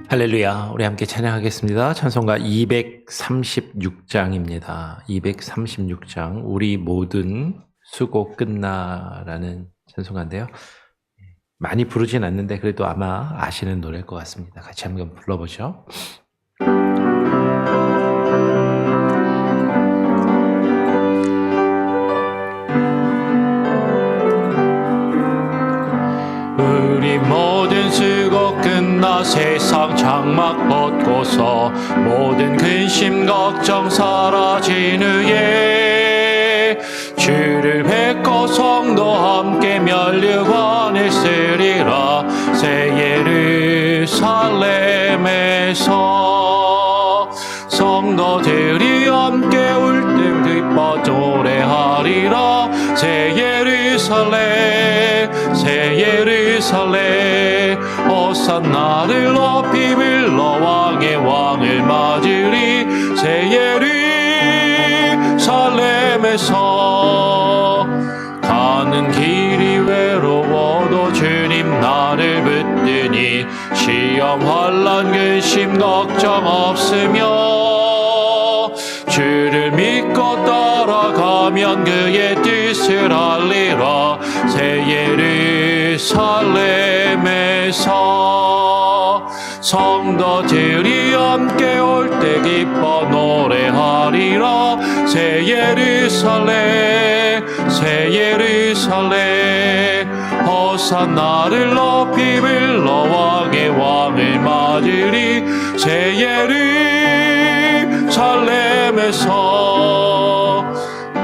할렐루야. 우리 함께 찬양하겠습니다. 찬송가 236장입니다. 236장 우리 모든 수고 끝나라는 찬송가인데요. 많이 부르진 않는데 그래도 아마 아시는 노래일 것 같습니다. 같이 한번 불러보죠. 우리 모든 수고 끝나 세상 장막 벗고서 모든 근심 걱정 사라진 후에 주를 뵙고 성도 함께 면류관을 쓰리라. 새 예루살렘에서 성도들이 함께 울 때 기뻐 노래하리라. 새 예루살렘 호산나를 높이 불러 왕의 왕을 맞으리. 새 예루살렘에서 가는 길이 외로워도 주님 나를 붙드니 시험 환난 근심 걱정 없으며 주를 믿고 따라가면 그의 뜻을 알리라. 새 예루살렘에서 성도들이 함께 올 때 기뻐 노래하리라. 새 예루살렘 호산나를 높이 불러 왕의 왕을 맞으리. 새 예루살렘에서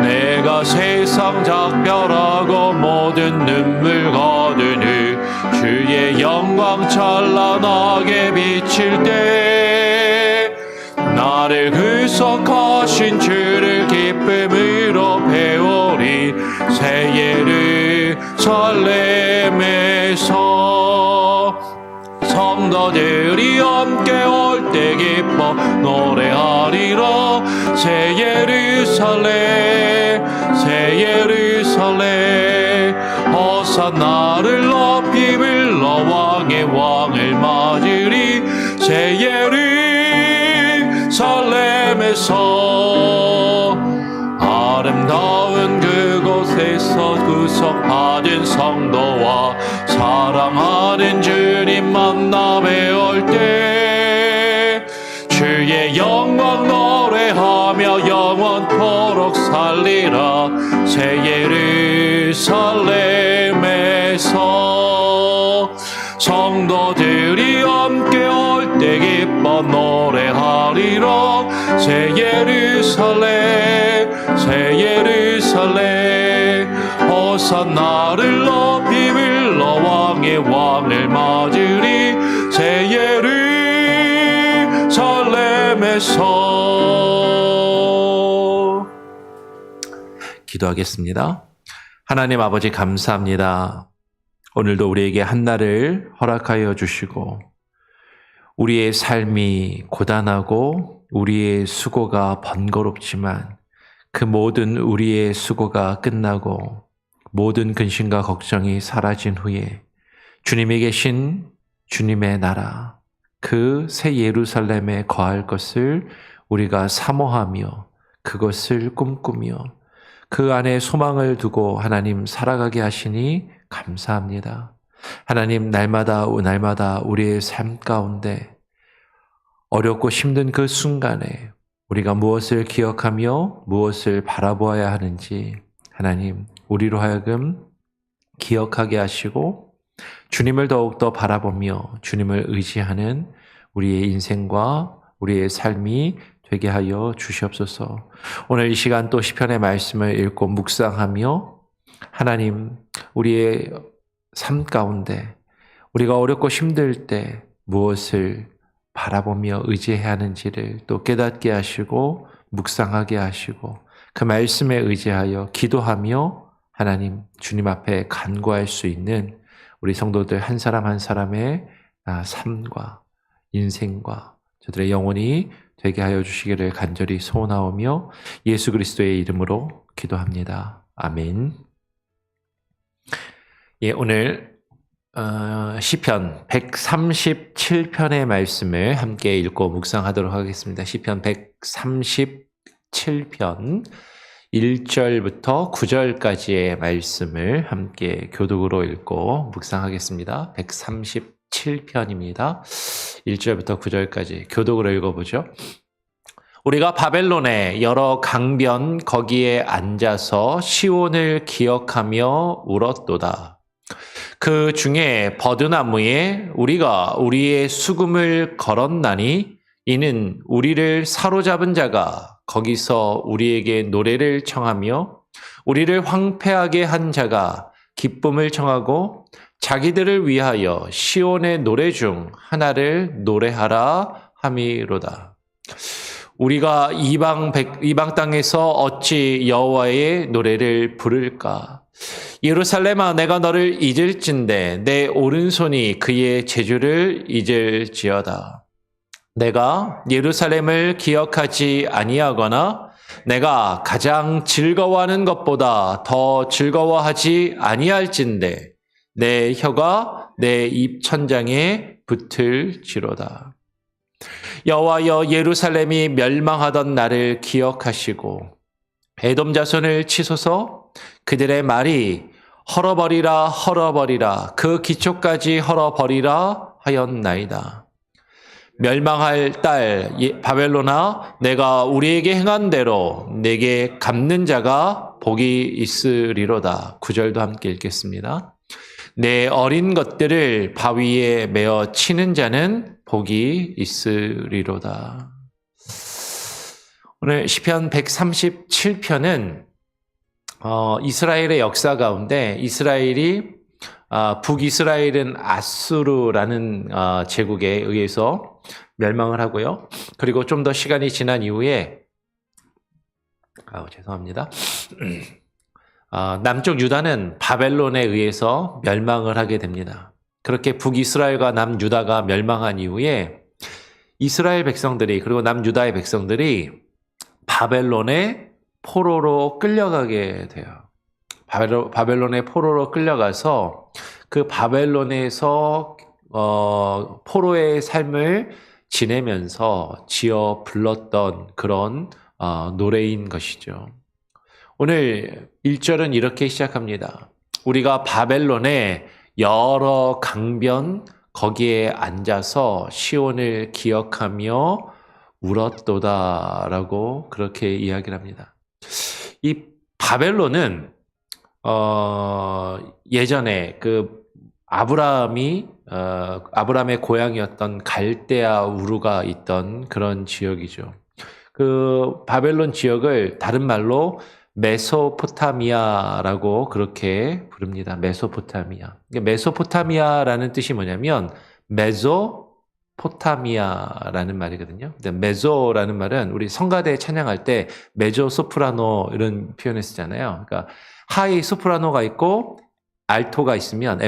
내가 세상 작별하고 모든 눈물 거둔 후 주의 영광 찬란하게 비칠 때 나를 구속하신 주를 기쁨으로 배우리. 새 예루살렘에서 성도들이 함께 올 때 기뻐 노래하리라. 새 예루살렘 호산나를 높이 불러 왕의 왕을 맞으리. 새 예루살렘에서 아름다운 그곳에서 구속받은 성도와 사랑하는 주님 만나 뵈올 때 주의 영광 노래하며 영원토록 살리라. 새 예루살렘에서 성도들이 함께 올 때 기뻐 노래하리라. 새 예루살렘 호산나를 높이 불러 왕의 왕을 맞으리. 새 예루살렘에서 기도하겠습니다. 하나님 아버지 감사합니다. 오늘도 우리에게 한날을 허락하여 주시고 우리의 삶이 고단하고 우리의 수고가 번거롭지만 그 모든 우리의 수고가 끝나고 모든 근심과 걱정이 사라진 후에 주님이 계신 주님의 나라 그 새 예루살렘에 거할 것을 우리가 사모하며 그것을 꿈꾸며 그 안에 소망을 두고 하나님 살아가게 하시니 감사합니다. 하나님 날마다 우리의 삶 가운데 어렵고 힘든 그 순간에 우리가 무엇을 기억하며 무엇을 바라보아야 하는지 하나님 우리로 하여금 기억하게 하시고 주님을 더욱더 바라보며 주님을 의지하는 우리의 인생과 우리의 삶이 되게 하여 주시옵소서. 오늘 이 시간 또 시편의 말씀을 읽고 묵상하며 하나님 우리의 삶 가운데 우리가 어렵고 힘들 때 무엇을 바라보며 의지해야 하는지를 또 깨닫게 하시고 묵상하게 하시고 그 말씀에 의지하여 기도하며 하나님 주님 앞에 간구할 수 있는 우리 성도들 한 사람 한 사람의 삶과 인생과 저들의 영혼이 되게 하여 주시기를 간절히 소원하오며 예수 그리스도의 이름으로 기도합니다. 아멘. 예, 오늘 시편 137편의 말씀을 함께 읽고 묵상하도록 하겠습니다. 시편 137편 1절부터 9절까지의 말씀을 함께 교독으로 읽고 묵상하겠습니다. 137편입니다. 1절부터 9절까지 교독으로 읽어보죠. 우리가 바벨론의 여러 강변 거기에 앉아서 시온을 기억하며 울었도다. 그 중에 버드나무에 우리가 우리의 수금을 걸었나니 이는 우리를 사로잡은 자가 거기서 우리에게 노래를 청하며 우리를 황폐하게 한 자가 기쁨을 청하고 자기들을 위하여 시온의 노래 중 하나를 노래하라 함이로다. 우리가 이방 땅에서 어찌 여호와의 노래를 부를까? 예루살렘아, 내가 너를 잊을진대 내 오른손이 그의 제주를 잊을지어다. 내가 예루살렘을 기억하지 아니하거나 내가 가장 즐거워하는 것보다 더 즐거워하지 아니할진대 내 혀가 내 입천장에 붙을지로다. 여호와여, 예루살렘이 멸망하던 날을 기억하시고 에돔 자손을 치소서. 그들의 말이 헐어버리라 헐어버리라 그 기초까지 헐어버리라 하였나이다. 멸망할 딸 바벨론아, 내가 우리에게 행한 대로 내게 갚는 자가 복이 있으리로다. 9절도 함께 읽겠습니다. 내 어린 것들을 바위에 메어 치는 자는 복이 있으리로다. 오늘 시편 137편은 이스라엘의 역사 가운데 이스라엘이 북이스라엘은 아수르라는 제국에 의해서 멸망을 하고요. 그리고 좀 더 시간이 지난 이후에 죄송합니다. 남쪽 유다는 바벨론에 의해서 멸망을 하게 됩니다. 그렇게 북이스라엘과 남유다가 멸망한 이후에 이스라엘 백성들이 그리고 남유다의 백성들이 바벨론의 포로로 끌려가게 돼요. 바벨론의 포로로 끌려가서 그 바벨론에서 포로의 삶을 지내면서 지어 불렀던 그런 노래인 것이죠. 오늘 1절은 이렇게 시작합니다. 우리가 바벨론의 여러 강변 거기에 앉아서 시온을 기억하며 울었도다라고 그렇게 이야기를 합니다. 이 바벨론은 예전에 그 아브라함의 고향이었던 갈대아 우르가 있던 그런 지역이죠. 그 바벨론 지역을 다른 말로 메소포타미아라고 그렇게 부릅니다. 메소포타미아. 메소포타미아라는 뜻이 뭐냐면 메소포타미아라는 말이거든요. 메소라는 말은 우리 성가대 찬양할 때 메조소프라노 이런 표현을 쓰잖아요. 그러니까 하이 소프라노가 있고 알토가 있으면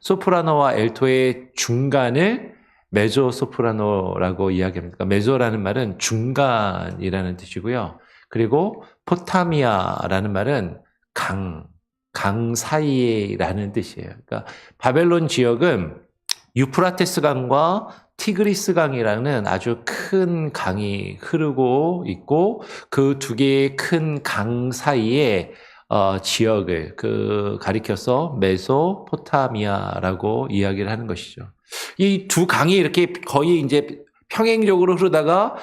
소프라노와 알토의 중간을 메조소프라노라고 이야기합니다. 그러니까 메조라는 말은 중간이라는 뜻이고요. 그리고 포타미아라는 말은 강 사이에라는 뜻이에요. 그러니까 바벨론 지역은 유프라테스 강과 티그리스 강이라는 아주 큰 강이 흐르고 있고 그 두 개의 큰 강 사이에 지역을 가리켜서 메소포타미아라고 이야기를 하는 것이죠. 이 두 강이 이렇게 거의 이제 평행적으로 흐르다가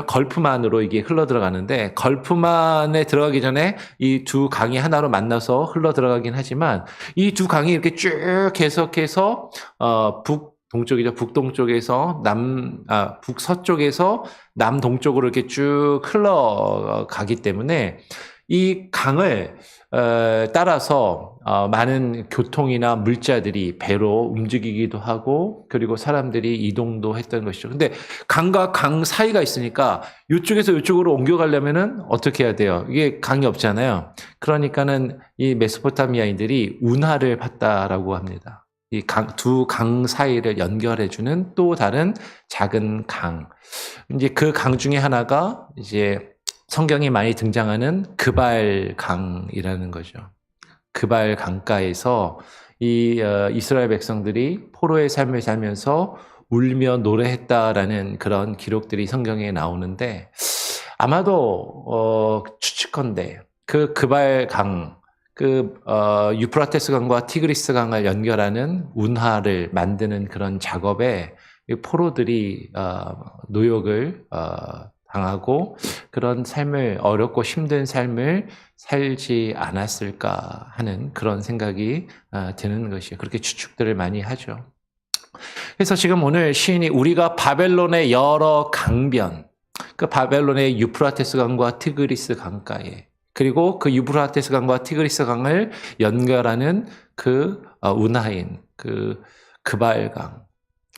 걸프만으로 이게 흘러 들어가는데, 걸프만에 들어가기 전에 이 두 강이 하나로 만나서 흘러 들어가긴 하지만, 이 두 강이 이렇게 쭉 계속해서, 북동쪽에서 북서쪽에서 남동쪽으로 이렇게 쭉 흘러가기 때문에, 이 강을 따라서 많은 교통이나 물자들이 배로 움직이기도 하고 그리고 사람들이 이동도 했던 것이죠. 근데 강과 강 사이가 있으니까 이쪽에서 이쪽으로 옮겨가려면은 어떻게 해야 돼요? 이게 강이 없잖아요. 그러니까는 이 메소포타미아인들이 운하를 팠다라고 합니다. 이 두 강 사이를 연결해주는 또 다른 작은 강. 이제 그 강 중에 하나가 이제 성경에 많이 등장하는 그발강이라는 거죠. 그발 강가에서 이 이스라엘 백성들이 포로의 삶을 살면서 울며 노래했다라는 그런 기록들이 성경에 나오는데 아마도 추측컨대 그 그발강, 유프라테스 강과 티그리스 강을 연결하는 운하를 만드는 그런 작업에 포로들이 노역을 당하고 그런 삶을 어렵고 힘든 삶을 살지 않았을까 하는 그런 생각이 드는 것이에요. 그렇게 추측들을 많이 하죠. 그래서 지금 오늘 시인이 우리가 바벨론의 여러 강변, 그 바벨론의 유프라테스 강과 티그리스 강가에 그리고 그 유프라테스 강과 티그리스 강을 연결하는 그 운하인 그 그발강,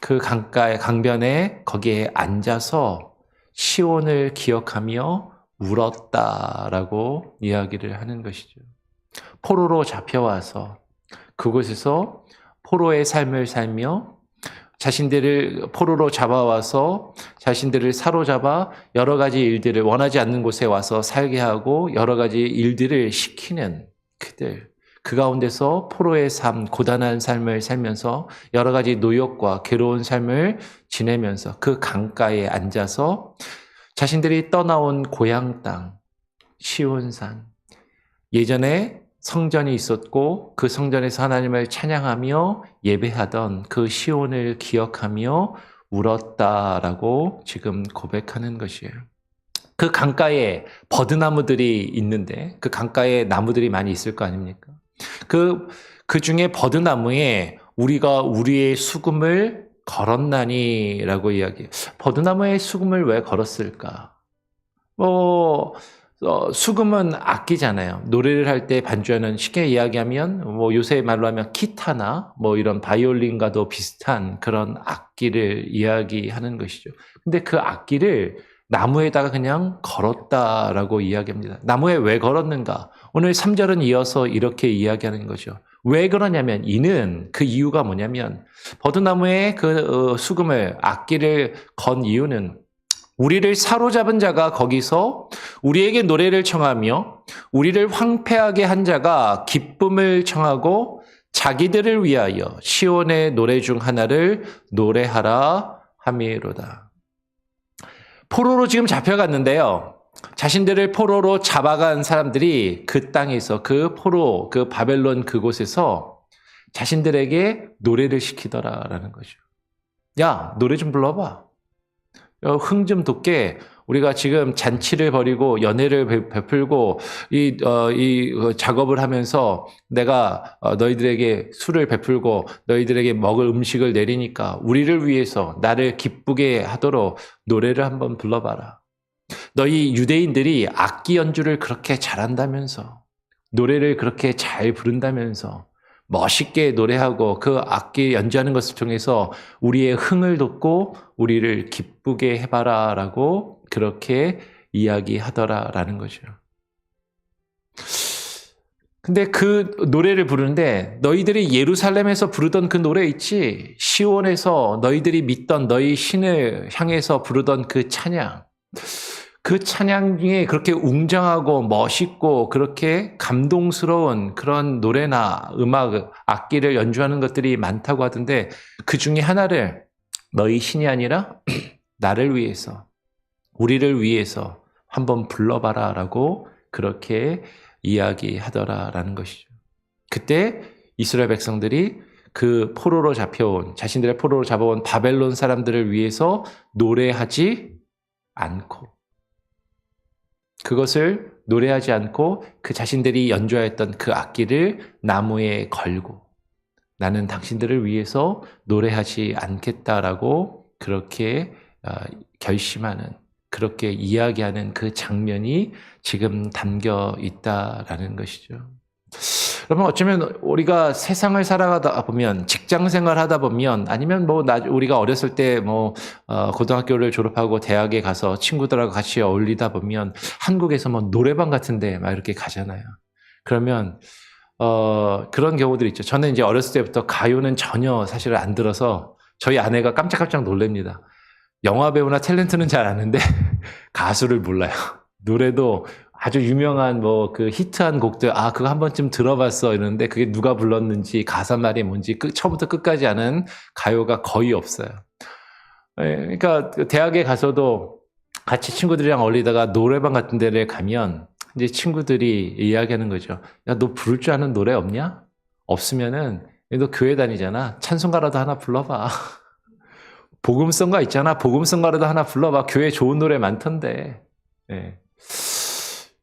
그 강가의 강변에 거기에 앉아서 시온을 기억하며 울었다라고 이야기를 하는 것이죠. 포로로 잡혀와서 그곳에서 포로의 삶을 살며 자신들을 포로로 잡아와서 자신들을 사로잡아 여러 가지 일들을 원하지 않는 곳에 와서 살게 하고 여러 가지 일들을 시키는 그들. 그 가운데서 포로의 삶, 고단한 삶을 살면서 여러 가지 노역과 괴로운 삶을 지내면서 그 강가에 앉아서 자신들이 떠나온 고향 땅, 시온산, 예전에 성전이 있었고 그 성전에서 하나님을 찬양하며 예배하던 그 시온을 기억하며 울었다라고 지금 고백하는 것이에요. 그 강가에 버드나무들이 있는데 그 강가에 나무들이 많이 있을 거 아닙니까? 그 중에 버드나무에 우리가 우리의 수금을 걸었나니라고 이야기해요. 버드나무에 수금을 왜 걸었을까? 수금은 악기잖아요. 노래를 할 때 반주하는 쉽게 이야기하면 요새 말로 하면 기타나 이런 바이올린과도 비슷한 그런 악기를 이야기하는 것이죠. 근데 그 악기를 나무에다가 그냥 걸었다라고 이야기합니다. 나무에 왜 걸었는가? 오늘 3절은 이어서 이렇게 이야기하는 거죠. 왜 그러냐면 그 이유가 뭐냐면 버드나무에 그 수금을 악기를 건 이유는 우리를 사로잡은 자가 거기서 우리에게 노래를 청하며 우리를 황폐하게 한 자가 기쁨을 청하고 자기들을 위하여 시온의 노래 중 하나를 노래하라 함이로다. 포로로 지금 잡혀갔는데요. 자신들을 포로로 잡아간 사람들이 그 땅에서 그 바벨론 그곳에서 자신들에게 노래를 시키더라라는 거죠. 야, 노래 좀 불러봐. 흥 좀 돋게 우리가 지금 잔치를 벌이고 연회를 베풀고 이 작업을 하면서 내가 너희들에게 술을 베풀고 너희들에게 먹을 음식을 내리니까 우리를 위해서 나를 기쁘게 하도록 노래를 한번 불러봐라. 너희 유대인들이 악기 연주를 그렇게 잘한다면서 노래를 그렇게 잘 부른다면서 멋있게 노래하고 그 악기 연주하는 것을 통해서 우리의 흥을 돋고 우리를 기쁘게 해봐라 라고 그렇게 이야기하더라라는 거죠. 근데 그 노래를 부르는데 너희들이 예루살렘에서 부르던 그 노래 있지? 시온에서 너희들이 믿던 너희 신을 향해서 부르던 그 찬양. 그 찬양 중에 그렇게 웅장하고 멋있고 그렇게 감동스러운 그런 노래나 음악, 악기를 연주하는 것들이 많다고 하던데 그 중에 하나를 너희 신이 아니라 나를 위해서, 우리를 위해서 한번 불러봐라 라고 그렇게 이야기하더라라는 것이죠. 그때 이스라엘 백성들이 그 포로로 잡혀온, 자신들의 포로로 잡아온 바벨론 사람들을 위해서 노래하지 않고 그것을 노래하지 않고 그 자신들이 연주하였던 그 악기를 나무에 걸고 나는 당신들을 위해서 노래하지 않겠다라고 그렇게 결심하는 그렇게 이야기하는 그 장면이 지금 담겨 있다라는 것이죠. 그러면 어쩌면 우리가 세상을 살아가다 보면, 직장 생활 하다 보면, 아니면 우리가 어렸을 때 고등학교를 졸업하고 대학에 가서 친구들하고 같이 어울리다 보면, 한국에서 노래방 같은데 막 이렇게 가잖아요. 그러면, 그런 경우들이 있죠. 저는 이제 어렸을 때부터 가요는 전혀 사실 안 들어서 저희 아내가 깜짝깜짝 놀랍니다. 영화 배우나 탤런트는 잘 아는데 가수를 몰라요. 노래도 아주 유명한 그 히트한 곡들, 그거 한 번쯤 들어봤어 이러는데 그게 누가 불렀는지 가사말이 뭔지 처음부터 끝까지 아는 가요가 거의 없어요. 그러니까 대학에 가서도 같이 친구들이랑 어울리다가 노래방 같은 데를 가면 이제 친구들이 이야기하는 거죠. 야, 너 부를 줄 아는 노래 없냐? 없으면은 너 교회 다니잖아. 찬송가라도 하나 불러봐. 복음성가 있잖아. 복음성가라도 하나 불러봐. 교회 좋은 노래 많던데. 네.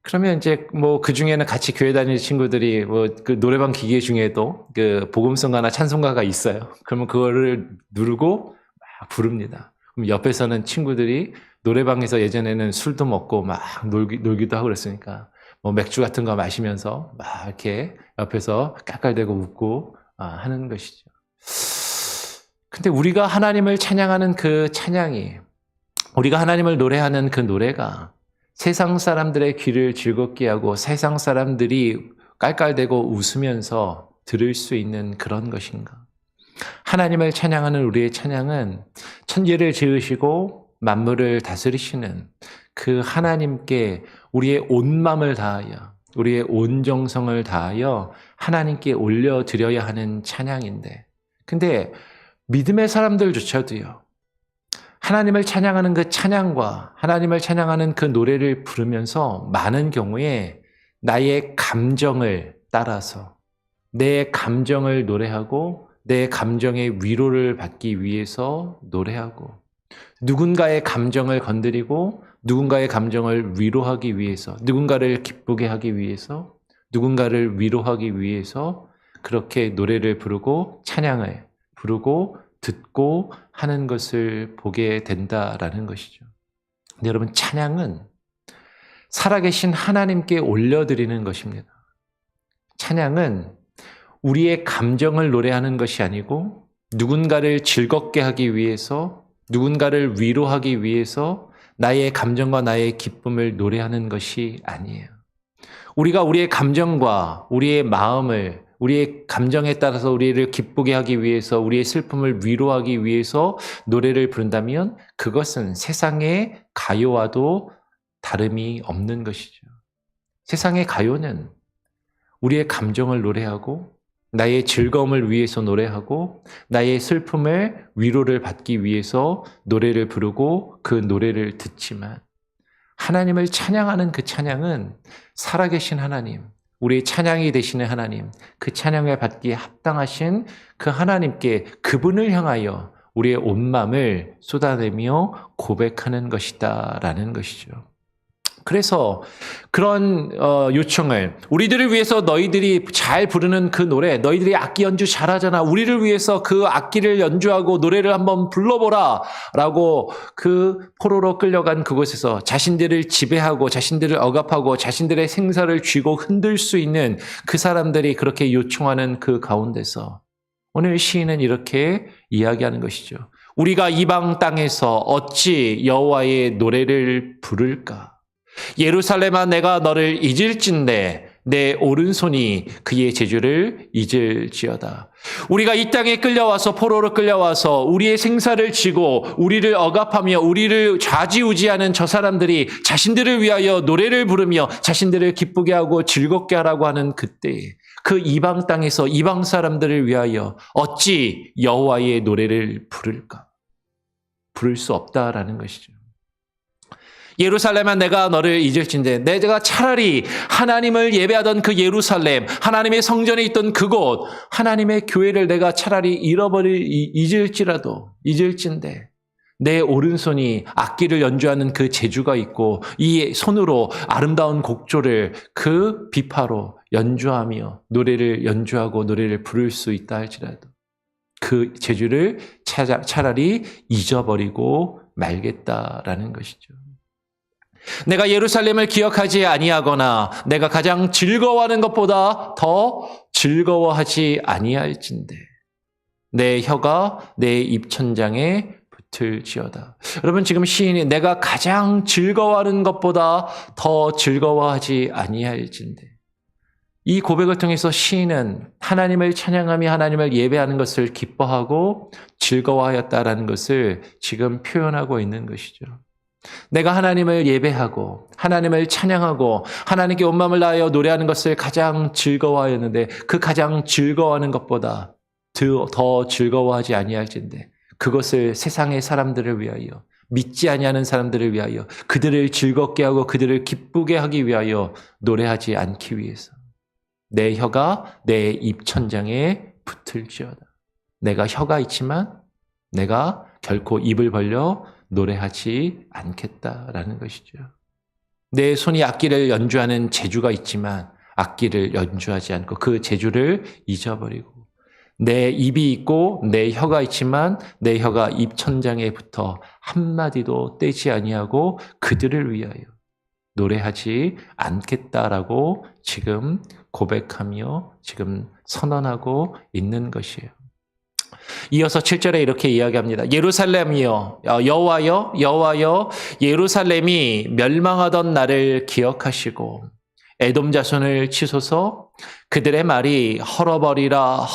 그러면 이제 그 중에는 같이 교회 다니는 친구들이 그 노래방 기계 중에도 그 복음성가나 찬송가가 있어요. 그러면 그거를 누르고 막 부릅니다. 그럼 옆에서는 친구들이 노래방에서 예전에는 술도 먹고 막 놀기도 하고 그랬으니까 맥주 같은 거 마시면서 막 이렇게 옆에서 깔깔대고 웃고 하는 것이죠. 근데 우리가 하나님을 찬양하는 그 찬양이, 우리가 하나님을 노래하는 그 노래가 세상 사람들의 귀를 즐겁게 하고 세상 사람들이 깔깔대고 웃으면서 들을 수 있는 그런 것인가? 하나님을 찬양하는 우리의 찬양은 천지를 지으시고 만물을 다스리시는 그 하나님께 우리의 온 마음을 다하여, 우리의 온 정성을 다하여 하나님께 올려드려야 하는 찬양인데, 근데 믿음의 사람들조차도요, 하나님을 찬양하는 그 찬양과 하나님을 찬양하는 그 노래를 부르면서 많은 경우에 나의 감정을 따라서 내 감정을 노래하고 내 감정의 위로를 받기 위해서 노래하고, 누군가의 감정을 건드리고 누군가의 감정을 위로하기 위해서, 누군가를 기쁘게 하기 위해서, 누군가를 위로하기 위해서 그렇게 노래를 부르고 찬양을 부르고 듣고 하는 것을 보게 된다라는 것이죠. 근데 여러분, 찬양은 살아계신 하나님께 올려드리는 것입니다. 찬양은 우리의 감정을 노래하는 것이 아니고 누군가를 즐겁게 하기 위해서, 누군가를 위로하기 위해서 나의 감정과 나의 기쁨을 노래하는 것이 아니에요. 우리가 우리의 감정과 우리의 마음을, 우리의 감정에 따라서 우리를 기쁘게 하기 위해서, 우리의 슬픔을 위로하기 위해서 노래를 부른다면 그것은 세상의 가요와도 다름이 없는 것이죠. 세상의 가요는 우리의 감정을 노래하고 나의 즐거움을 위해서 노래하고 나의 슬픔을 위로를 받기 위해서 노래를 부르고 그 노래를 듣지만, 하나님을 찬양하는 그 찬양은 살아계신 하나님, 우리의 찬양이 되시는 하나님, 그 찬양을 받기에 합당하신 그 하나님께, 그분을 향하여 우리의 온 마음을 쏟아내며 고백하는 것이다라는 것이죠. 그래서 그런 요청을, 우리들을 위해서 너희들이 잘 부르는 그 노래, 너희들이 악기 연주 잘하잖아, 우리를 위해서 그 악기를 연주하고 노래를 한번 불러보라 라고 그 포로로 끌려간 그곳에서 자신들을 지배하고 자신들을 억압하고 자신들의 생사를 쥐고 흔들 수 있는 그 사람들이 그렇게 요청하는 그 가운데서 오늘 시인은 이렇게 이야기하는 것이죠. 우리가 이방 땅에서 어찌 여호와의 노래를 부를까? 예루살렘아, 내가 너를 잊을진대 내 오른손이 그의 재주를 잊을지어다. 우리가 이 땅에 끌려와서, 포로로 끌려와서 우리의 생사를 지고 우리를 억압하며 우리를 좌지우지하는 저 사람들이 자신들을 위하여 노래를 부르며 자신들을 기쁘게 하고 즐겁게 하라고 하는 그때, 그 이방 땅에서 이방 사람들을 위하여 어찌 여호와의 노래를 부를까? 부를 수 없다라는 것이죠. 예루살렘아, 내가 너를 잊을진대, 내가 차라리 하나님을 예배하던 그 예루살렘, 하나님의 성전에 있던 그곳, 하나님의 교회를 내가 차라리 잊을진데 내 오른손이 악기를 연주하는 그 재주가 있고 이 손으로 아름다운 곡조를 그 비파로 연주하며 노래를 연주하고 노래를 부를 수 있다 할지라도 그 재주를 차라리 잊어버리고 말겠다라는 것이죠. 내가 예루살렘을 기억하지 아니하거나 내가 가장 즐거워하는 것보다 더 즐거워하지 아니할진대 내 혀가 내 입천장에 붙을지어다. 여러분 지금 시인이 내가 가장 즐거워하는 것보다 더 즐거워하지 아니할진대. 이 고백을 통해서 시인은 하나님을 찬양하며 하나님을 예배하는 것을 기뻐하고 즐거워하였다라는 것을 지금 표현하고 있는 것이죠. 내가 하나님을 예배하고 하나님을 찬양하고 하나님께 온 마음을 다하여 노래하는 것을 가장 즐거워하였는데 그 가장 즐거워하는 것보다 더 즐거워하지 아니할진대 그것을 세상의 사람들을 위하여 믿지 아니하는 사람들을 위하여 그들을 즐겁게 하고 그들을 기쁘게 하기 위하여 노래하지 않기 위해서 내 혀가 내 입천장에 붙을지어다. 내가 혀가 있지만 내가 결코 입을 벌려 노래하지 않겠다라는 것이죠. 내 손이 악기를 연주하는 재주가 있지만 악기를 연주하지 않고 그 재주를 잊어버리고 내 입이 있고 내 혀가 있지만 내 혀가 입천장에 붙어 한마디도 떼지 아니하고 그들을 위하여 노래하지 않겠다라고 지금 고백하며 지금 선언하고 있는 것이에요. 이어서 7절에 이렇게 이야기합니다. 예루살렘이여 여호와여 예루살렘이 멸망하던 날을 기억하시고 에돔 자손을 치소서 그들의 말이 헐어버리라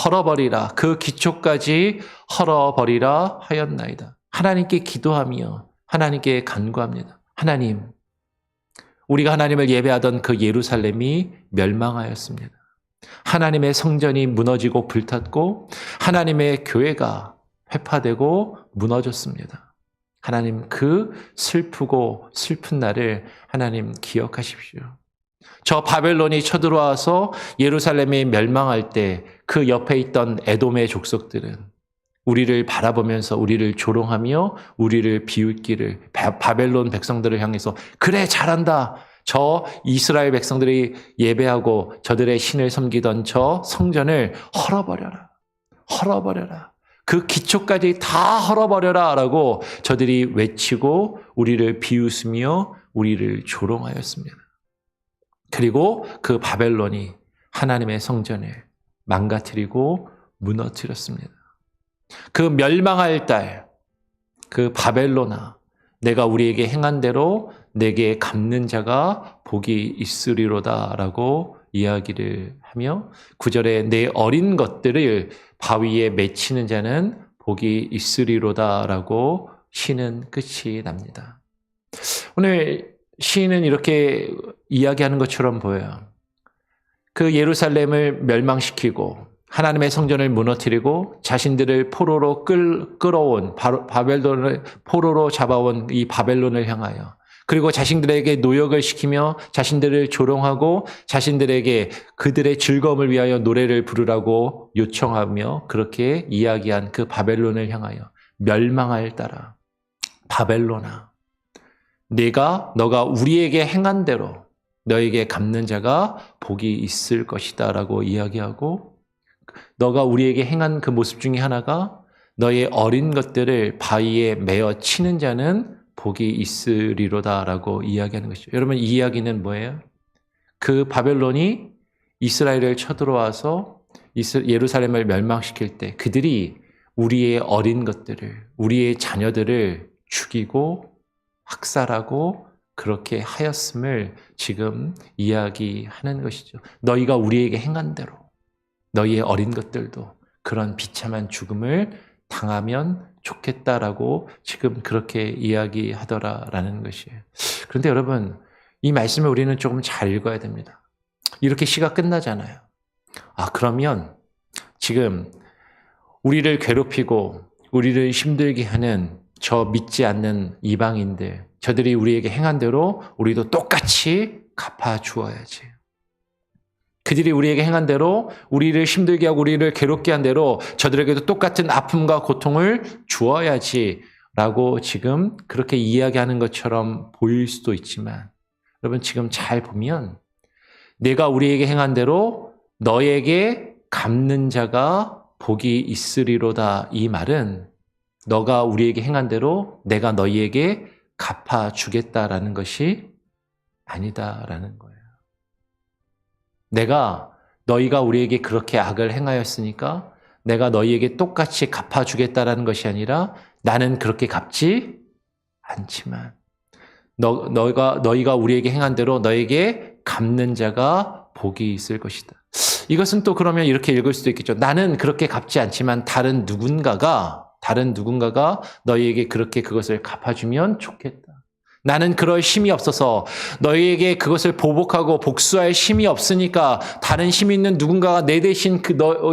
그 기초까지 헐어버리라 하였나이다. 하나님께 기도하며 하나님께 간구합니다. 하나님 우리가 하나님을 예배하던 그 예루살렘이 멸망하였습니다. 하나님의 성전이 무너지고 불탔고 하나님의 교회가 회파되고 무너졌습니다. 하나님 그 슬프고 슬픈 날을 하나님 기억하십시오. 저 바벨론이 쳐들어와서 예루살렘이 멸망할 때 그 옆에 있던 에돔의 족속들은 우리를 바라보면서 우리를 조롱하며 우리를 비웃기를 바벨론 백성들을 향해서 그래 잘한다. 저 이스라엘 백성들이 예배하고 저들의 신을 섬기던 저 성전을 헐어버려라. 그 기초까지 다 헐어버려라 라고 저들이 외치고 우리를 비웃으며 우리를 조롱하였습니다. 그리고 그 바벨론이 하나님의 성전을 망가뜨리고 무너뜨렸습니다. 그 멸망할 달, 그 바벨론아, 내가 우리에게 행한 대로 내게 갚는 자가 복이 있으리로다 라고 이야기를 하며 9절에 내 어린 것들을 바위에 맺히는 자는 복이 있으리로다 라고 시는 끝이 납니다. 오늘 시인은 이렇게 이야기하는 것처럼 보여요. 그 예루살렘을 멸망시키고 하나님의 성전을 무너뜨리고 자신들을 포로로 끌어온 바벨론을 포로로 잡아온 이 바벨론을 향하여 그리고 자신들에게 노역을 시키며 자신들을 조롱하고 자신들에게 그들의 즐거움을 위하여 노래를 부르라고 요청하며 그렇게 이야기한 그 바벨론을 향하여 멸망할 따라 바벨론아 너가 우리에게 행한 대로 너에게 갚는 자가 복이 있을 것이다 라고 이야기하고 너가 우리에게 행한 그 모습 중에 하나가 너의 어린 것들을 바위에 메어 치는 자는 복이 있으리로다 라고 이야기하는 것이죠. 여러분 이 이야기는 뭐예요? 그 바벨론이 이스라엘을 쳐들어와서 예루살렘을 멸망시킬 때 그들이 우리의 어린 것들을 우리의 자녀들을 죽이고 학살하고 그렇게 하였음을 지금 이야기하는 것이죠. 너희가 우리에게 행한 대로 너희의 어린 것들도 그런 비참한 죽음을 당하면 좋겠다라고 지금 그렇게 이야기하더라라는 것이에요. 그런데 여러분 이 말씀을 우리는 조금 잘 읽어야 됩니다. 이렇게 시가 끝나잖아요. 그러면 지금 우리를 괴롭히고 우리를 힘들게 하는 저 믿지 않는 이방인들 저들이 우리에게 행한 대로 우리도 똑같이 갚아주어야지. 그들이 우리에게 행한 대로 우리를 힘들게 하고 우리를 괴롭게 한 대로 저들에게도 똑같은 아픔과 고통을 주어야지 라고 지금 그렇게 이야기하는 것처럼 보일 수도 있지만 여러분 지금 잘 보면 내가 우리에게 행한 대로 너에게 갚는 자가 복이 있으리로다 이 말은 너가 우리에게 행한 대로 내가 너희에게 갚아주겠다라는 것이 아니다라는 거예요. 내가 너희가 우리에게 그렇게 악을 행하였으니까 내가 너희에게 똑같이 갚아주겠다라는 것이 아니라 나는 그렇게 갚지 않지만 너희가 우리에게 행한 대로 너에게 갚는 자가 복이 있을 것이다. 이것은 또 그러면 이렇게 읽을 수도 있겠죠. 나는 그렇게 갚지 않지만 다른 누군가가 너희에게 그렇게 그것을 ghap아주면 좋겠다. 나는 그럴 힘이 없어서 너희에게 그것을 보복하고 복수할 힘이 없으니까 다른 힘이 있는 누군가가 내 대신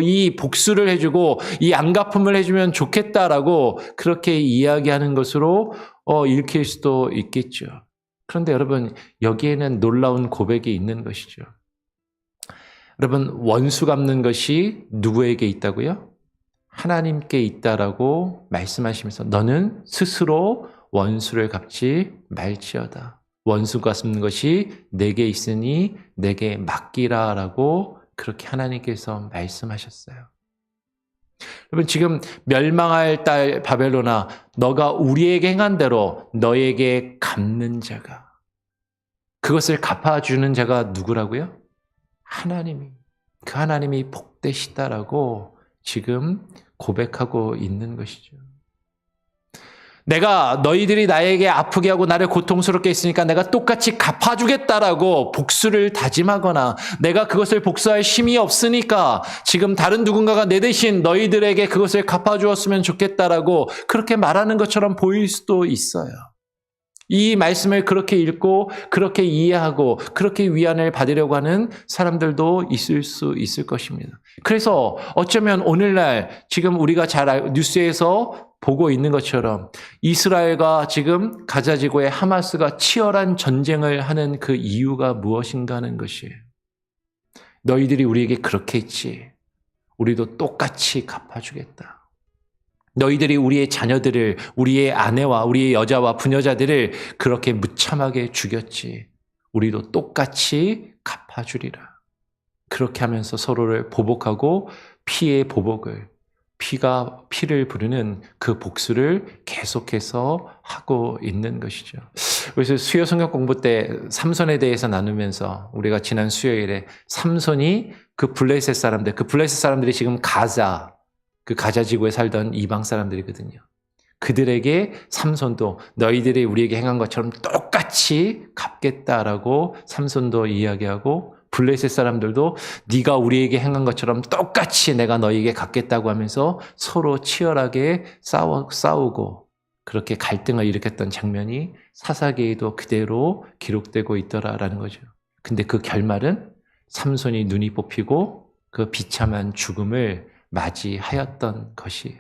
이 복수를 해주고 이 안갚음을 해주면 좋겠다라고 그렇게 이야기하는 것으로 읽힐 수도 있겠죠. 그런데 여러분, 여기에는 놀라운 고백이 있는 것이죠. 여러분, 원수 갚는 것이 누구에게 있다고요? 하나님께 있다라고 말씀하시면서 너는 스스로 원수를 갚지 말지어다. 원수 갚는 것이 내게 있으니 내게 맡기라라고 그렇게 하나님께서 말씀하셨어요. 여러분, 지금 멸망할 딸 바벨론아, 너가 우리에게 행한 대로 너에게 갚는 자가, 그것을 갚아주는 자가 누구라고요? 하나님이. 그 하나님이 복되시다라고 지금 고백하고 있는 것이죠. 내가 너희들이 나에게 아프게 하고 나를 고통스럽게 했으니까 내가 똑같이 갚아주겠다라고 복수를 다짐하거나 내가 그것을 복수할 힘이 없으니까 지금 다른 누군가가 내 대신 너희들에게 그것을 갚아주었으면 좋겠다라고 그렇게 말하는 것처럼 보일 수도 있어요. 이 말씀을 그렇게 읽고 그렇게 이해하고 그렇게 위안을 받으려고 하는 사람들도 있을 수 있을 것입니다. 그래서 어쩌면 오늘날 지금 우리가 잘 뉴스에서 보고 있는 것처럼 이스라엘과 지금 가자 지구의 하마스가 치열한 전쟁을 하는 그 이유가 무엇인가 하는 것이에요. 너희들이 우리에게 그렇게 했지. 우리도 똑같이 갚아주겠다. 너희들이 우리의 자녀들을, 우리의 아내와 우리의 여자와 부녀자들을 그렇게 무참하게 죽였지. 우리도 똑같이 갚아주리라. 그렇게 하면서 서로를 보복하고 피의 보복을, 피를 부르는 그 복수를 계속해서 하고 있는 것이죠. 그래서 수요 성경 공부 때 삼손에 대해서 나누면서 우리가 지난 수요일에 삼손이 그 블레셋 사람들이 지금 그 가자 지구에 살던 이방 사람들이거든요. 그들에게 삼손도 너희들이 우리에게 행한 것처럼 똑같이 갚겠다라고 삼손도 이야기하고 블레셋 사람들도 네가 우리에게 행한 것처럼 똑같이 내가 너희에게 갚겠다고 하면서 서로 치열하게 싸우고 그렇게 갈등을 일으켰던 장면이 사사기에도 그대로 기록되고 있더라라는 거죠. 근데 그 결말은 삼손이 눈이 뽑히고 그 비참한 죽음을 맞이하였던 것이에요.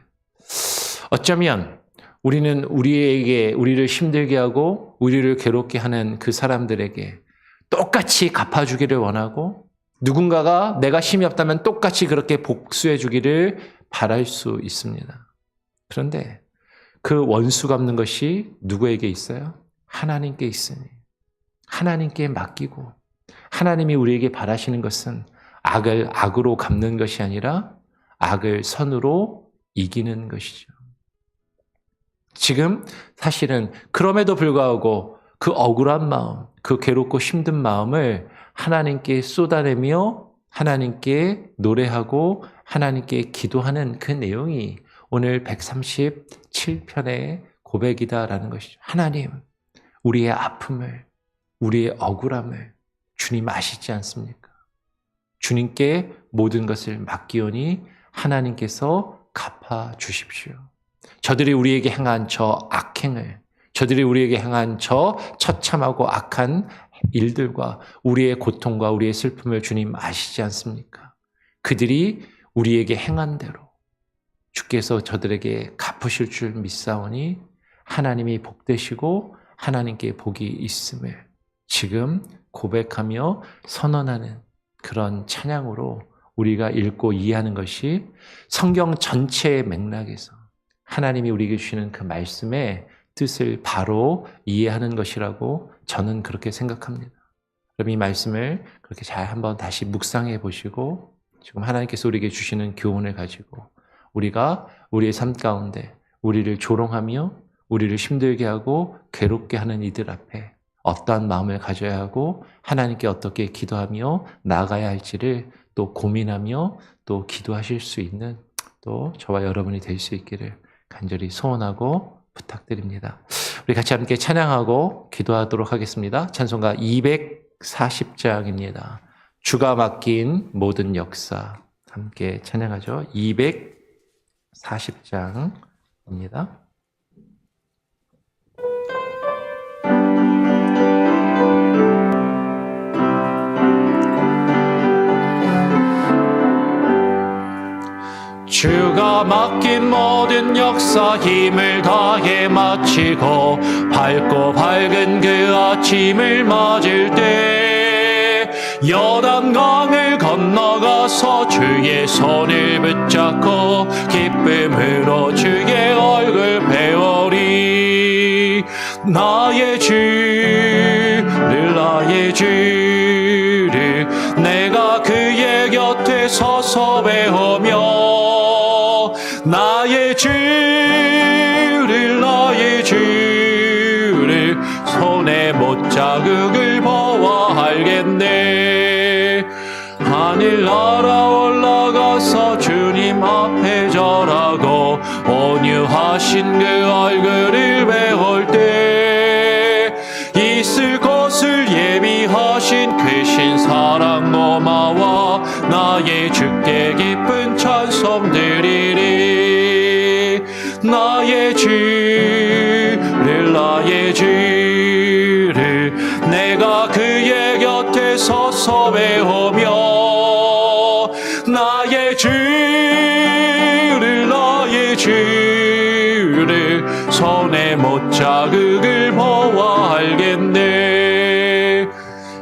어쩌면 우리는 우리를 힘들게 하고 우리를 괴롭게 하는 그 사람들에게 똑같이 갚아주기를 원하고 누군가가 내가 힘이 없다면 똑같이 그렇게 복수해 주기를 바랄 수 있습니다. 그런데 그 원수 갚는 것이 누구에게 있어요? 하나님께 있으니 하나님께 맡기고 하나님이 우리에게 바라시는 것은 악을 악으로 갚는 것이 아니라 악을 선으로 이기는 것이죠. 지금 사실은 그럼에도 불구하고 그 억울한 마음, 그 괴롭고 힘든 마음을 하나님께 쏟아내며 하나님께 노래하고 하나님께 기도하는 그 내용이 오늘 137편의 고백이다라는 것이죠. 하나님, 우리의 아픔을, 우리의 억울함을 주님 아시지 않습니까? 주님께 모든 것을 맡기오니 하나님께서 갚아주십시오. 저들이 우리에게 행한 저 악행을, 저들이 우리에게 행한 저 처참하고 악한 일들과 우리의 고통과 우리의 슬픔을 주님 아시지 않습니까? 그들이 우리에게 행한 대로 주께서 저들에게 갚으실 줄 믿사오니 하나님이 복되시고 하나님께 복이 있음을 지금 고백하며 선언하는 그런 찬양으로 우리가 읽고 이해하는 것이 성경 전체의 맥락에서 하나님이 우리에게 주시는 그 말씀의 뜻을 바로 이해하는 것이라고 저는 그렇게 생각합니다. 그럼 이 말씀을 그렇게 잘 한번 다시 묵상해 보시고 지금 하나님께서 우리에게 주시는 교훈을 가지고 우리가 우리의 삶 가운데 우리를 조롱하며 우리를 힘들게 하고 괴롭게 하는 이들 앞에 어떠한 마음을 가져야 하고 하나님께 어떻게 기도하며 나아가야 할지를 또 고민하며 또 기도하실 수 있는 또 저와 여러분이 될 수 있기를 간절히 소원하고 부탁드립니다. 우리 같이 함께 찬양하고 기도하도록 하겠습니다. 찬송가 240장입니다. 주가 맡긴 모든 역사 함께 찬양하죠. 240장입니다. 주가 맡긴 모든 역사 힘을 다해 마치고 밝고 밝은 그 아침을 맞을 때 요단강을 건너가서 주의 손을 붙잡고 기쁨으로 주의 얼굴 배우리. 나의 주를 내가 그의 곁에 서서 배우며 나의 주를 손에 못자국을 보아 알겠네. 하늘 날아 올라가서 주님 앞에 절하고 온유하신 그 얼굴을 배울 때 있을 곳을 예비하신 크신 사랑 고마워 나의 주께 기쁜 찬송 드리리. 나의 주를 내가 그의 곁에 서서 배우며 나의 주를 손에 못자국을 보아 알겠네.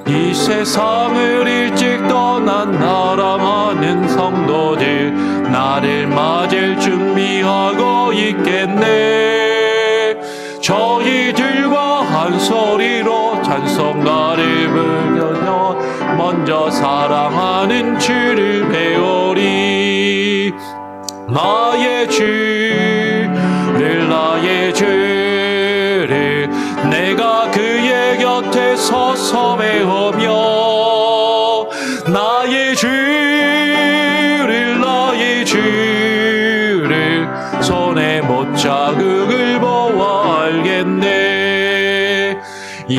이 세상을 일찍 떠난 나라 많은 성도들 나를 맞을 준비하고 있겠네. 저희들과 한 소리로 찬송가를 부르며 먼저 사랑하는 주를 배우리. 나의 주를 내가 그의 곁에 서서 배우며 나의 주를 손에 못자국을 보아 알겠네.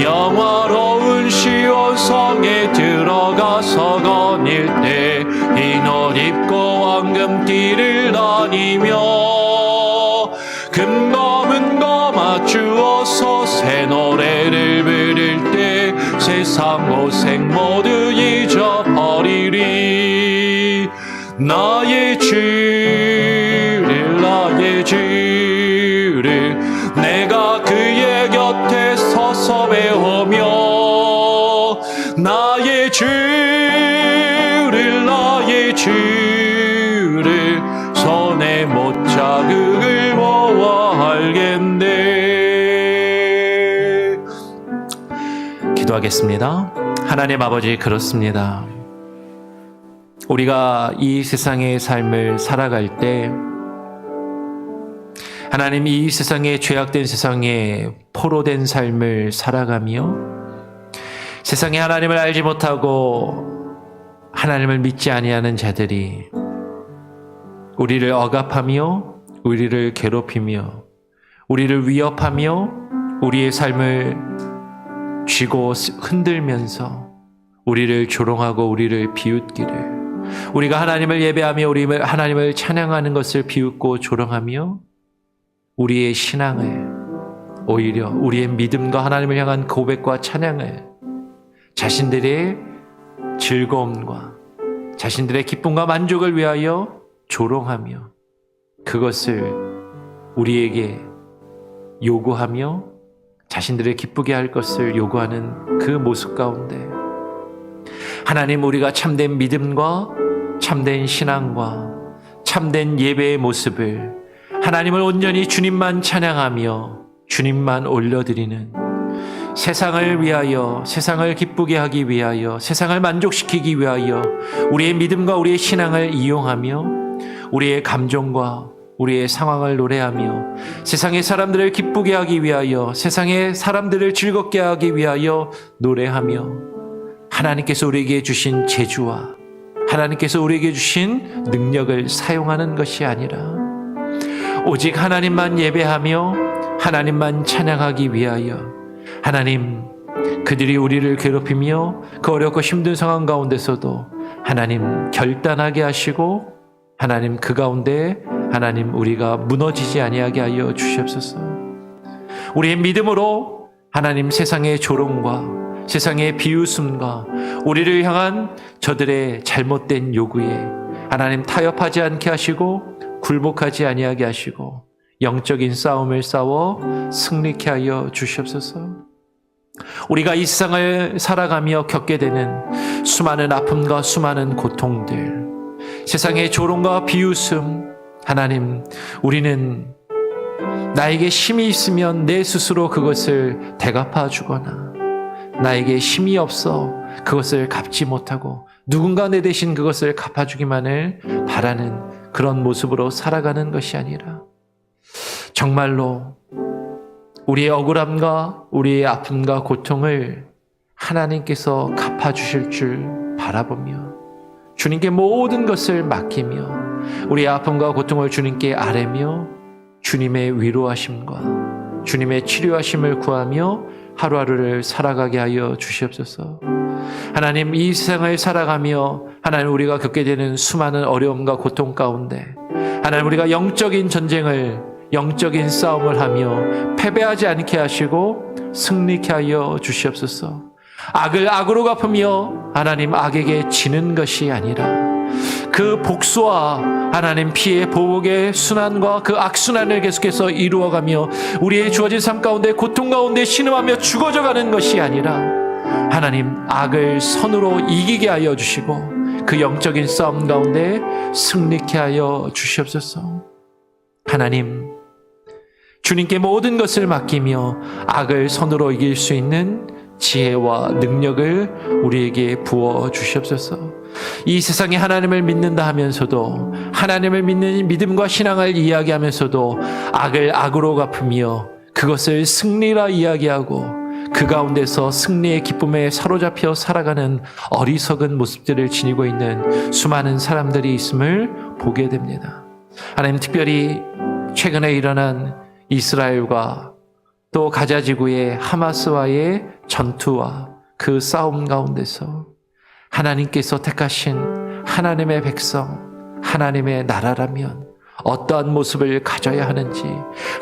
영화로운 시온성에 들어가서 거닐 때 흰 옷 입고 황금길을 다니며 금검은 거 맞추어서 새 노래를 부를 때 세상 고생 모두 잊어버리리. 나의 주를 내가 그의 곁에 서서 배우며 나의 주를 손에 못자국을 보아 알겠네. 기도하겠습니다. 하나님 아버지, 그렇습니다. 우리가 이 세상의 삶을 살아갈 때 하나님, 이 세상에 죄악된 세상에 포로된 삶을 살아가며 세상에 하나님을 알지 못하고 하나님을 믿지 아니하는 자들이 우리를 억압하며 우리를 괴롭히며 우리를 위협하며 우리의 삶을 쥐고 흔들면서 우리를 조롱하고 우리를 비웃기를, 우리가 하나님을 예배하며 하나님을 찬양하는 것을 비웃고 조롱하며 우리의 신앙을, 오히려 우리의 믿음과 하나님을 향한 고백과 찬양을 자신들의 즐거움과 자신들의 기쁨과 만족을 위하여 조롱하며 그것을 우리에게 요구하며 자신들을 기쁘게 할 것을 요구하는 그 모습 가운데 하나님, 우리가 참된 믿음과 참된 신앙과 참된 예배의 모습을 하나님을 온전히 주님만 찬양하며 주님만 올려드리는, 세상을 위하여, 세상을 기쁘게 하기 위하여, 세상을 만족시키기 위하여 우리의 믿음과 우리의 신앙을 이용하며 우리의 감정과 우리의 상황을 노래하며 세상의 사람들을 기쁘게 하기 위하여, 세상의 사람들을 즐겁게 하기 위하여 노래하며 하나님께서 우리에게 주신 재주와 하나님께서 우리에게 주신 능력을 사용하는 것이 아니라 오직 하나님만 예배하며 하나님만 찬양하기 위하여, 하나님, 그들이 우리를 괴롭히며 그 어렵고 힘든 상황 가운데서도 하나님 결단하게 하시고, 하나님 그 가운데 하나님 우리가 무너지지 아니하게 하여 주시옵소서. 우리의 믿음으로 하나님 세상의 조롱과 세상의 비웃음과 우리를 향한 저들의 잘못된 요구에 하나님 타협하지 않게 하시고 굴복하지 아니하게 하시고 영적인 싸움을 싸워 승리케 하여 주시옵소서. 우리가 이 세상을 살아가며 겪게 되는 수많은 아픔과 수많은 고통들, 세상의 조롱과 비웃음, 하나님, 우리는 나에게 힘이 있으면 내 스스로 그것을 대갚아 주거나 나에게 힘이 없어 그것을 갚지 못하고 누군가 내 대신 그것을 갚아주기만을 바라는 그런 모습으로 살아가는 것이 아니라 정말로 우리의 억울함과 우리의 아픔과 고통을 하나님께서 갚아주실 줄 바라보며 주님께 모든 것을 맡기며 우리의 아픔과 고통을 주님께 아뢰며 주님의 위로하심과 주님의 치료하심을 구하며 하루하루를 살아가게 하여 주시옵소서. 하나님, 이 세상을 살아가며 하나님 우리가 겪게 되는 수많은 어려움과 고통 가운데 하나님 우리가 영적인 전쟁을, 영적인 싸움을 하며 패배하지 않게 하시고 승리케 하여 주시옵소서. 악을 악으로 갚으며 하나님 악에게 지는 것이 아니라 그 복수와 하나님 피해 보복의 순환과 그 악순환을 계속해서 이루어가며 우리의 주어진 삶 가운데 고통 가운데 신음하며 죽어져가는 것이 아니라 하나님 악을 선으로 이기게 하여 주시고 그 영적인 싸움 가운데 승리케 하여 주시옵소서. 하나님, 주님께 모든 것을 맡기며 악을 선으로 이길 수 있는 지혜와 능력을 우리에게 부어 주시옵소서. 이 세상에 하나님을 믿는다 하면서도 하나님을 믿는 믿음과 신앙을 이야기하면서도 악을 악으로 갚으며 그것을 승리라 이야기하고 그 가운데서 승리의 기쁨에 사로잡혀 살아가는 어리석은 모습들을 지니고 있는 수많은 사람들이 있음을 보게 됩니다. 하나님, 특별히 최근에 일어난 이스라엘과 또 가자 지구의 하마스와의 전투와 그 싸움 가운데서 하나님께서 택하신 하나님의 백성, 하나님의 나라라면 어떠한 모습을 가져야 하는지,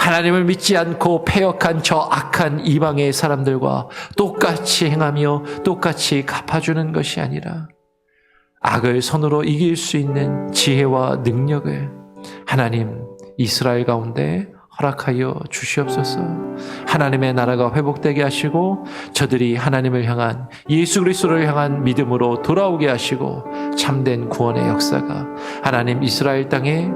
하나님을 믿지 않고 패역한 저 악한 이방의 사람들과 똑같이 행하며 똑같이 갚아주는 것이 아니라 악을 손으로 이길 수 있는 지혜와 능력을 하나님 이스라엘 가운데 허락하여 주시옵소서. 하나님의 나라가 회복되게 하시고 저들이 하나님을 향한, 예수 그리스도를 향한 믿음으로 돌아오게 하시고 참된 구원의 역사가 하나님 이스라엘 땅에,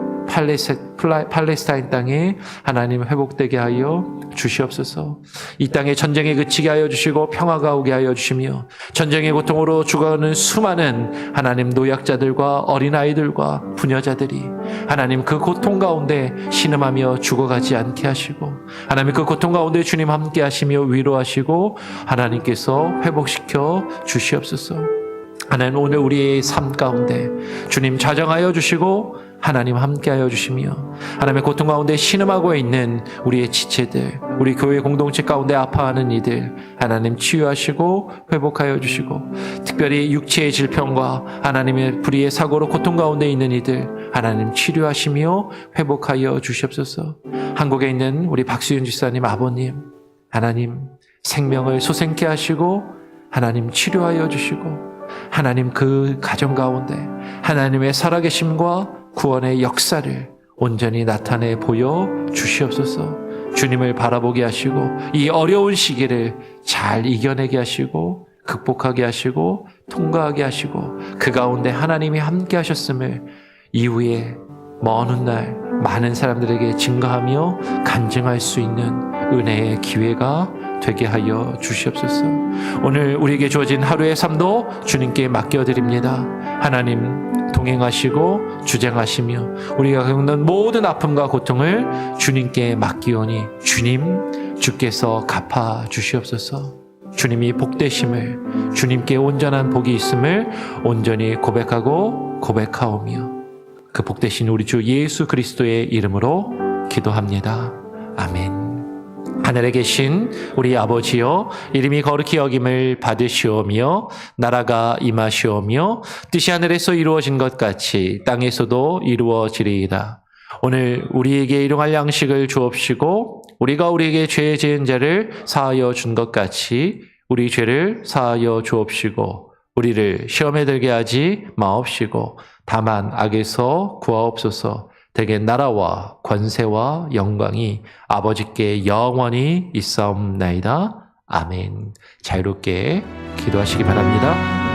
팔레스타인 땅에 하나님 회복되게 하여 주시옵소서. 이 땅에 전쟁에 그치게 하여 주시고 평화가 오게 하여 주시며 전쟁의 고통으로 죽어가는 수많은 하나님 노약자들과 어린아이들과 부녀자들이 하나님 그 고통 가운데 신음하며 죽어가지 않게 하시고 하나님 그 고통 가운데 주님 함께 하시며 위로하시고 하나님께서 회복시켜 주시옵소서. 하나님, 오늘 우리의 삶 가운데 주님 자정하여 주시고 하나님 함께하여 주시며 하나님의 고통 가운데 신음하고 있는 우리의 지체들, 우리 교회 공동체 가운데 아파하는 이들 하나님 치유하시고 회복하여 주시고, 특별히 육체의 질병과 하나님의 불의의 사고로 고통 가운데 있는 이들 하나님 치료하시며 회복하여 주시옵소서. 한국에 있는 우리 박수윤 집사님 아버님 하나님 생명을 소생케 하시고 하나님 치료하여 주시고 하나님 그 가정 가운데 하나님의 살아계심과 구원의 역사를 온전히 나타내 보여 주시옵소서. 주님을 바라보게 하시고 이 어려운 시기를 잘 이겨내게 하시고 극복하게 하시고 통과하게 하시고 그 가운데 하나님이 함께 하셨음을 이후에 먼 훗날 많은 사람들에게 증거하며 간증할 수 있는 은혜의 기회가 되게 하여 주시옵소서. 오늘 우리에게 주어진 하루의 삶도 주님께 맡겨드립니다. 하나님 동행하시고 주장하시며 우리가 겪는 모든 아픔과 고통을 주님께 맡기오니 주님 주께서 갚아 주시옵소서. 주님이 복되심을, 주님께 온전한 복이 있음을 온전히 고백하오며 그 복되신 우리 주 예수 그리스도의 이름으로 기도합니다. 아멘. 하늘에 계신 우리 아버지여, 이름이 거룩히 여김을 받으시오며 나라가 임하시오며 뜻이 하늘에서 이루어진 것 같이 땅에서도 이루어지리이다. 오늘 우리에게 일용할 양식을 주옵시고 우리가 우리에게 죄 지은 자를 사하여 준 것 같이 우리 죄를 사하여 주옵시고 우리를 시험에 들게 하지 마옵시고 다만 악에서 구하옵소서. 대개 나라와 권세와 영광이 아버지께 영원히 있사옵나이다. 아멘. 자유롭게 기도하시기 바랍니다.